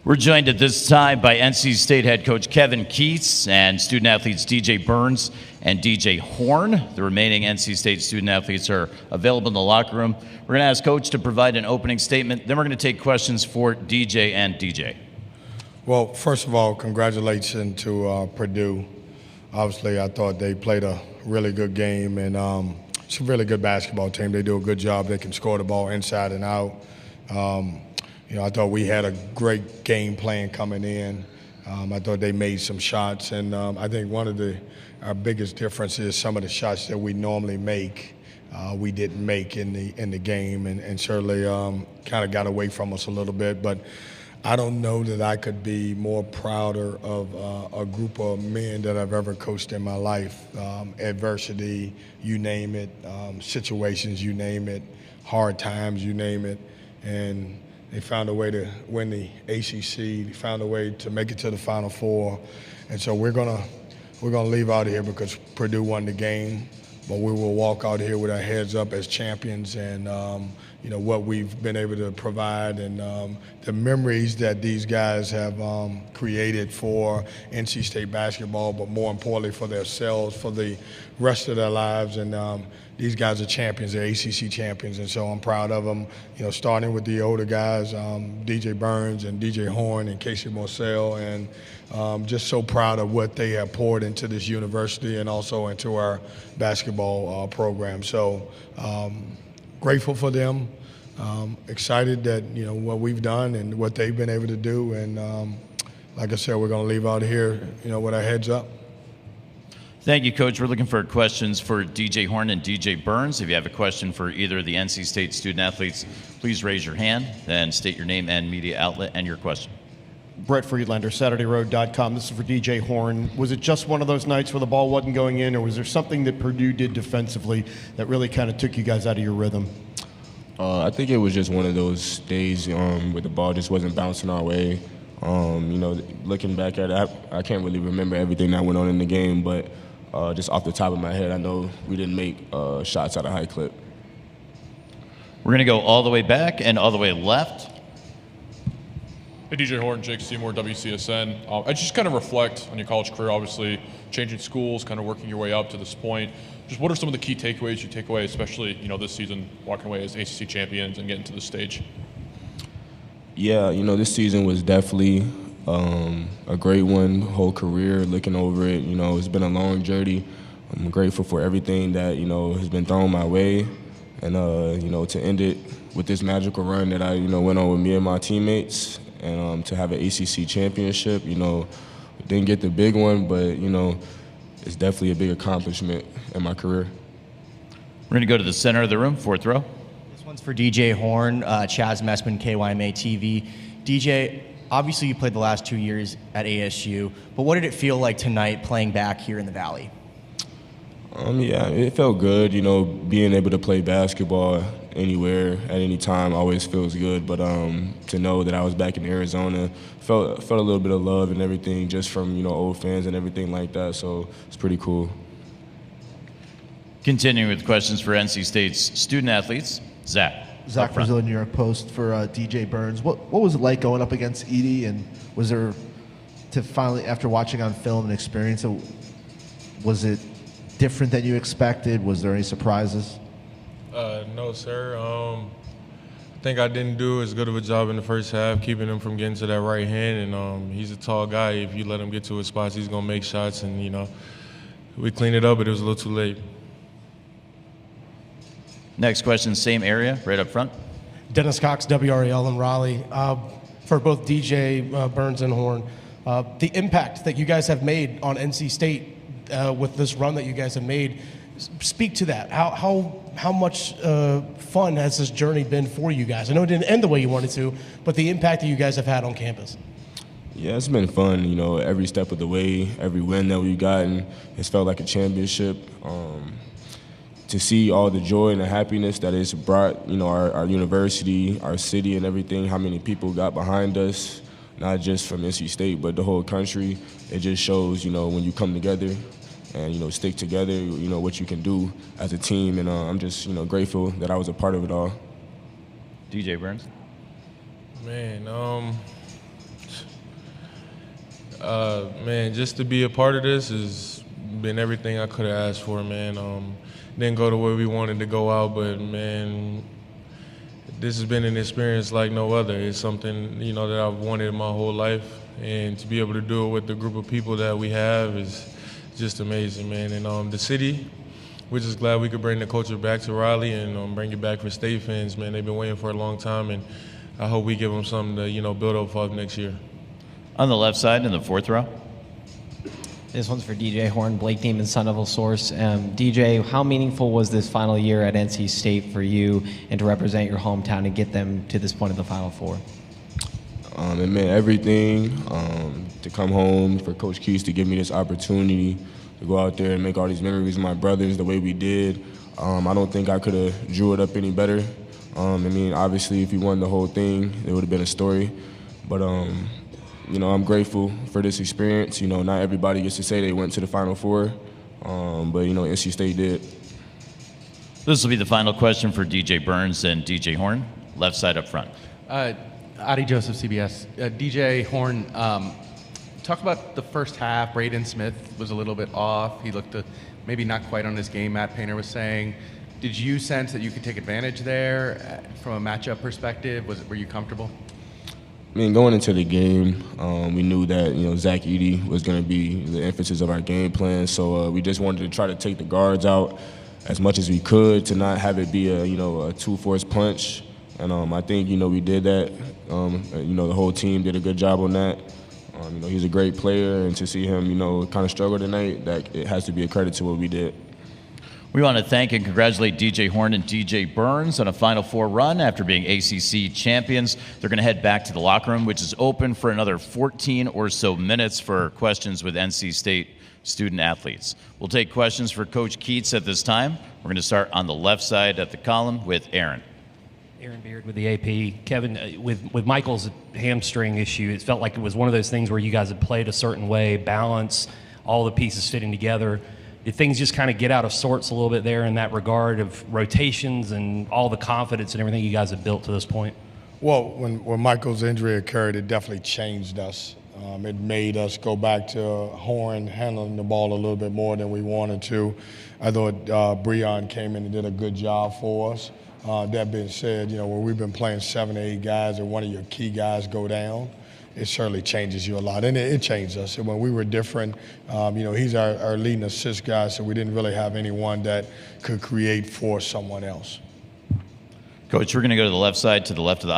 We're joined at this time by NC State head coach Kevin Keatts and student athletes DJ Burns and DJ Horn. The remaining NC State student athletes are available in the locker room. We're going to ask Coach to provide an opening statement. Then we're going to take questions for DJ and DJ. Well, first of all, congratulations to Purdue. Obviously, I thought they played a really good game, and it's a really good basketball team. They do a good job. They can score the ball inside and out. I thought we had a great game plan coming in. I thought they made some shots, and I think one of our biggest differences is some of the shots that we normally make, we didn't make in the game, and certainly kind of got away from us a little bit. But I don't know that I could be more prouder of a group of men that I've ever coached in my life. Adversity, you name it, situations, you name it, hard times, you name it, and they found a way to win the ACC. They found a way to make it to the Final Four, and so we're gonna leave out of here because Purdue won the game. But we will walk out here with our heads up as champions, and what we've been able to provide, and the memories that these guys have created for NC State basketball, but more importantly for themselves, for the rest of their lives. And these guys are champions, they're ACC champions, and so I'm proud of them. Starting with the older guys, DJ Burns and DJ Horn and Casey Morcell, and just so proud of what they have poured into this university and also into our basketball program. So grateful for them, excited that what we've done and what they've been able to do, and like I said, we're going to leave out here with our heads up. Thank you, Coach. We're looking for questions for DJ Horn and DJ Burns. If you have a question for either of the NC State student athletes, please raise your hand, then state your name and media outlet and your question. Brett Friedlander, SaturdayRoad.com. This is for DJ Horn. Was it just one of those nights where the ball wasn't going in, or was there something that Purdue did defensively that really kind of took you guys out of your rhythm? I think it was just one of those days where the ball just wasn't bouncing our way. Looking back at it, I can't really remember everything that went on in the game, but just off the top of my head, I know we didn't make shots at a high clip. We're going to go all the way back and all the way left. Hey, DJ Horn, Jake Seymour, WCSN. I just kind of reflect on your college career, obviously changing schools, kind of working your way up to this point. Just what are some of the key takeaways you take away, especially this season, walking away as ACC champions and getting to the stage? Yeah, this season was definitely a great one. Whole career, looking over it, it's been a long journey. I'm grateful for everything that has been thrown my way, and to end it with this magical run that I went on with me and my teammates. And to have an ACC championship, didn't get the big one, but, it's definitely a big accomplishment in my career. We're going to go to the center of the room, fourth row. This one's for DJ Horn, Chaz Messman, KYMA TV. DJ, obviously you played the last 2 years at ASU, but what did it feel like tonight playing back here in the Valley? Yeah, it felt good, being able to play basketball anywhere at any time always feels good, but to know that I was back in Arizona felt a little bit of love and everything just from old fans and everything like that, so it's pretty cool. Continuing with questions for NC State's student athletes, Zach Brazil, New York Post for DJ Burns. What was it like going up against Edey, and was there, to finally, after watching on film and experience it, was it different than you expected? Was there any surprises? No, sir. I think I didn't do as good of a job in the first half, keeping him from getting to that right hand. And he's a tall guy. If you let him get to his spots, he's going to make shots. And, we cleaned it up, but it was a little too late. Next question, same area, right up front. Dennis Cox, WRAL in Raleigh. For both DJ Burns and Horn, the impact that you guys have made on NC State with this run that you guys have made, speak to that. How much fun has this journey been for you guys? I know it didn't end the way you wanted to, but the impact that you guys have had on campus. Yeah, it's been fun, every step of the way, every win that we've gotten, it's felt like a championship. To see all the joy and the happiness that it's brought, our university, our city and everything, how many people got behind us, not just from NC State, but the whole country, it just shows, when you come together and, stick together, what you can do as a team. And I'm just, grateful that I was a part of it all. DJ Burns? Man, Man, just to be a part of this has been everything I could have asked for, man. Didn't go to where we wanted to go out, but, man, this has been an experience like no other. It's something, you know, that I've wanted my whole life, and to be able to do it with the group of people that we have is just amazing, man. And the city, we're just glad we could bring the culture back to Raleigh and bring it back for state fans, man. They've been waiting for a long time, and I hope we give them something to, you know, build up for next year. On the left side in the fourth row. This one's for DJ Horn, Blake Demon, Sun Devil Source. DJ, how meaningful was this final year at NC State for you and to represent your hometown and get them to this point of the Final Four? It meant everything to come home, for Coach Keats to give me this opportunity to go out there and make all these memories with my brothers the way we did. I don't think I could have drew it up any better. I mean, obviously, if we won the whole thing, it would have been a story. But, you know, I'm grateful for this experience. You know, not everybody gets to say they went to the Final Four, but, you know, NC State did. This will be the final question for DJ Burns and DJ Horn. Left side up front. Edey Joseph, CBS. DJ Horn, talk about the first half. Braden Smith was a little bit off. He looked maybe not quite on his game, Matt Painter was saying. Did you sense that you could take advantage there from a matchup perspective? Were you comfortable? I mean, going into the game, we knew that, you know, Zach Edey was going to be the emphasis of our game plan. So we just wanted to try to take the guards out as much as we could to not have it be a, you know, a two-force punch. And I think, you know, we did that. You know, the whole team did a good job on that. You know, he's a great player, and to see him, you know, kind of struggle tonight, that it has to be a credit to what we did. We want to thank and congratulate DJ Horn and DJ Burns on a Final Four run after being ACC champions. They're going to head back to the locker room, which is open for another 14 or so minutes for questions with NC State student athletes. We'll take questions for Coach Keats at this time. We're going to start on the left side of the column with Aaron. Aaron Beard with the AP. Kevin, with Michael's hamstring issue, it felt like it was one of those things where you guys had played a certain way, balance, all the pieces fitting together. Did things just kind of get out of sorts a little bit there in that regard of rotations and all the confidence and everything you guys have built to this point? Well, when Michael's injury occurred, it definitely changed us. It made us go back to Horn handling the ball a little bit more than we wanted to. I thought Breon came in and did a good job for us. That being said, you know, when we've been playing 7 or 8 guys and one of your key guys go down, it certainly changes you a lot. And it changed us. And when we were different, you know, he's our leading assist guy, so we didn't really have anyone that could create for someone else. Coach, we're going to go to the left side, to the left of the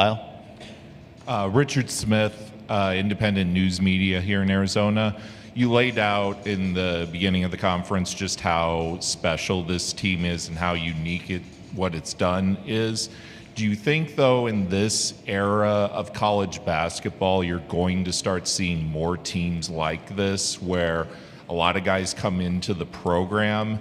aisle. Richard Smith, independent news media here in Arizona. You laid out in the beginning of the conference just how special this team is and how unique what it's done is. Do you think, though, in this era of college basketball, you're going to start seeing more teams like this where a lot of guys come into the program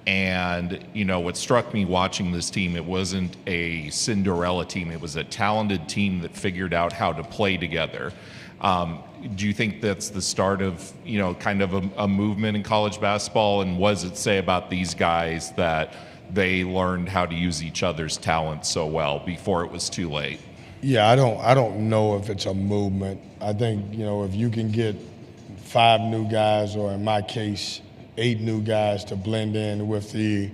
and, you know, what struck me watching this team, it wasn't a Cinderella team. It was a talented team that figured out how to play together. Do you think that's the start of, you know, kind of a movement in college basketball? And what does it say about these guys that they learned how to use each other's talent so well before it was too late? Yeah, I don't know if it's a movement. I think, you know, if you can get 5 new guys, or in my case, 8 new guys to blend in with the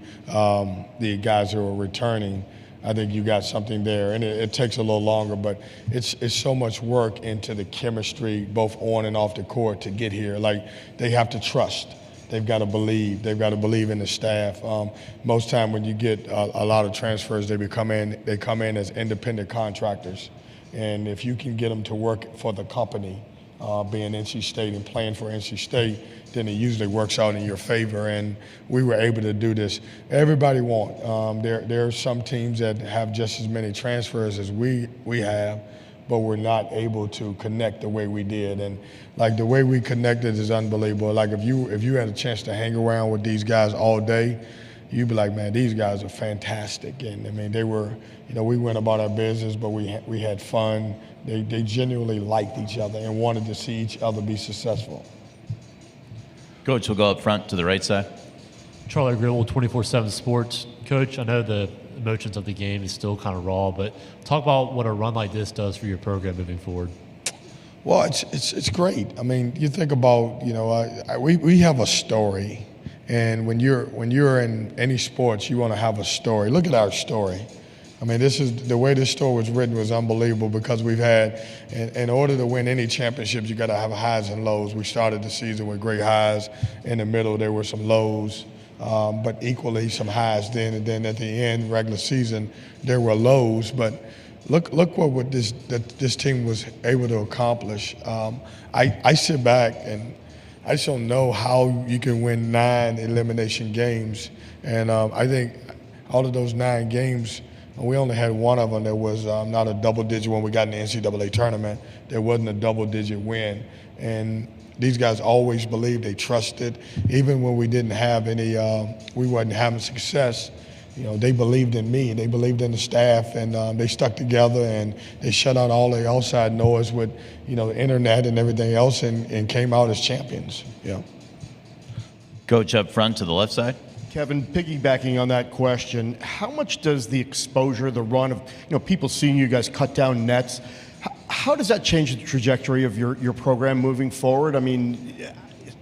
guys who are returning, I think you got something there. And it takes a little longer, but it's so much work into the chemistry, both on and off the court, to get here. Like, they have to trust. They've got to believe. They've got to believe in the staff. Most time when you get a lot of transfers, they come in as independent contractors. And if you can get them to work for the company, being NC State and playing for NC State, then it usually works out in your favor. And we were able to do this. Everybody won. There are some teams that have just as many transfers as we have, but we're not able to connect the way we did. And like, the way we connected is unbelievable. Like, if you had a chance to hang around with these guys all day, you'd be like, man, these guys are fantastic. And I mean, they were, you know, we went about our business, but we had fun. They genuinely liked each other and wanted to see each other be successful. Coach, we'll go up front to the right side. Charlie Greenwald, 24/7 Sports. Coach, I know the emotions of the game is still kind of raw, but talk about what a run like this does for your program moving forward. Well, it's great. I mean, you think about, you know, we have a story, and when you're in any sports, you want to have a story. Look at our story. I mean, this is the way this story was written was unbelievable because we've had, in order to win any championships, you got to have highs and lows. We started the season with great highs. In the middle, there were some lows, but equally some highs then. And then at the end, regular season, there were lows. But look what this team was able to accomplish. I sit back and I just don't know how you can win 9 elimination games. And I think out of those 9 games, we only had one of them that was not a double-digit when we got in the NCAA tournament. There wasn't a double-digit win. And these guys always believed, they trusted. Even when we didn't have any, we wasn't having success, you know, they believed in me. They believed in the staff, and they stuck together, and they shut out all the outside noise with, you know, the internet and everything else, and came out as champions. Yeah. Coach up front to the left side. Kevin, piggybacking on that question, how much does the exposure, the run of, you know, people seeing you guys cut down nets, how does that change the trajectory of your program moving forward? I mean,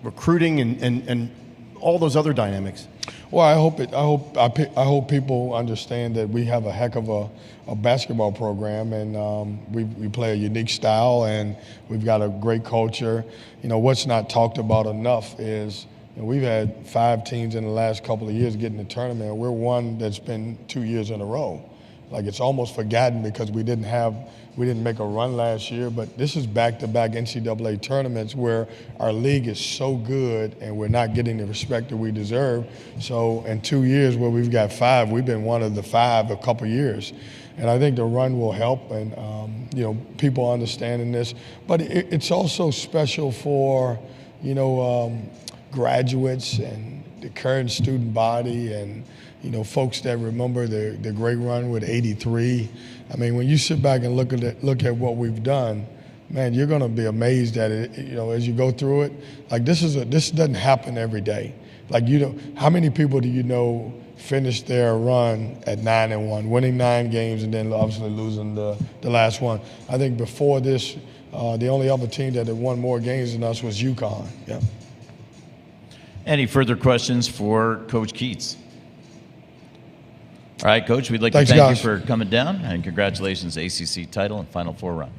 recruiting and all those other dynamics. Well, I hope people understand that we have a heck of a basketball program, and we play a unique style, and we've got a great culture. You know, what's not talked about enough is, and we've had 5 teams in the last couple of years get in the tournament, and we're one that's been 2 years in a row. Like, it's almost forgotten because we didn't make a run last year, but this is back-to-back NCAA tournaments where our league is so good and we're not getting the respect that we deserve. So in 2 years where we've got 5, we've been one of the 5 a couple years. And I think the run will help, and you know, people understanding this. But it's also special for, you know, graduates and the current student body, and, you know, folks that remember the great run with 83. I mean, when you sit back and look at what we've done, man, you're going to be amazed at it, you know, as you go through it. Like, this doesn't happen every day. Like, you know, how many people do you know finished their run at 9-1, winning 9 games and then obviously losing the last one? I think before this, the only other team that had won more games than us was UConn. Yeah. Any further questions for Coach Keats? All right, Coach, we'd like Thanks, to thank guys. you for coming down, and congratulations, ACC title and Final Four run.